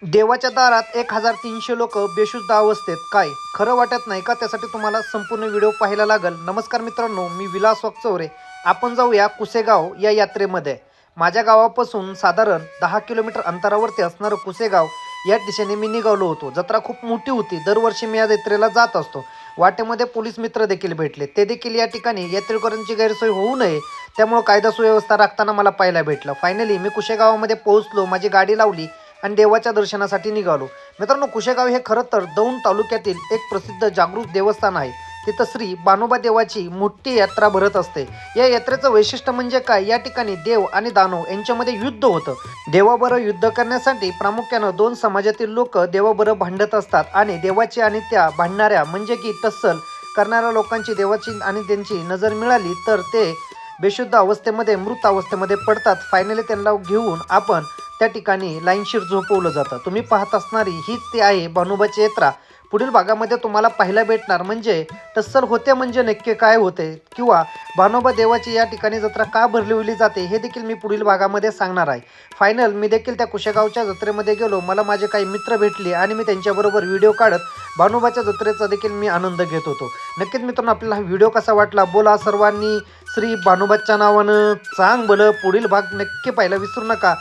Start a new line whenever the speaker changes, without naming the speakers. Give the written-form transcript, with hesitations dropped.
देवाच्या दारात 1300 लोक बेशुद्ध अवस्थेत. काय खरं वाटत नाही का? त्यासाठी तुम्हाला संपूर्ण व्हिडिओ पाहायला लागेल. नमस्कार मित्रांनो, मी विलास वाकचौरे. आपण जाऊया कुसेगाव या यात्रेमध्ये. माझ्या गावापासून साधारण 10 किलोमीटर अंतरावरती असणारं कुसेगाव या दिशेने मी निघालो होतो. जत्रा खूप मोठी होती. दरवर्षी मी या जत्रेला जात असतो. वाटेमध्ये पोलीस मित्र देखील भेटले. ते देखील या ठिकाणी यात्रेकरूंची गैरसोय होऊ नये त्यामुळे कायदा सुव्यवस्था राखताना मला पाहायला भेटलं. फायनली मी कुसेगावामध्ये पोहोचलो, माझी गाडी लावली आणि देवाच्या दर्शनासाठी निघालो. मित्रांनो, कुसेगाव हे खरं तर दौंड तालुक्यातील एक प्रसिद्ध जागृत देवस्थान आहे. तिथं श्री बानोबा देवाची मोठी यात्रा भरत असते. या यात्रेचं वैशिष्ट्य म्हणजे काय? या ठिकाणी देव आणि दानव यांच्यामध्ये युद्ध होतं. देवाबरोबर युद्ध करण्यासाठी प्रामुख्यानं 2 समाजातील लोक देवाबरोबर भांडत असतात आणि देवाची आणि त्या भांडणाऱ्या म्हणजे की टस्सल करणाऱ्या लोकांची देवाची आणि त्यांची नजर मिळाली तर ते बेशुद्ध अवस्थेमध्ये, मृत अवस्थेमध्ये पडतात. फायनली त्यांना घेऊन आपण त्या ठिकाणी लाईनशीर झोपवलं जातं. तुम्ही पाहत असणारी हीच ती आहे बानोबाची यात्रा. पुढील भागामध्ये तुम्हाला पाहायला भेटणार म्हणजे टस्सल होते म्हणजे नक्की काय होते किंवा बानोबा देवाची या ठिकाणी जत्रा का भरवली जाते हे देखील मी पुढील भागामध्ये सांगणार आहे. फायनल मी देखील त्या कुसेगावच्या जत्रेमध्ये गेलो. मला माझे काही मित्र भेटले आणि मी त्यांच्याबरोबर व्हिडिओ काढत बानोबाच्या जत्रेचा देखील मी आनंद घेत होतो. नक्कीच मित्रांनो, आपल्याला हा व्हिडिओ कसा वाटला बोला सर्वांनी. श्री बानोबाच्या नावानं चांग भलं. पुढील भाग नक्की पाहायला विसरू नका.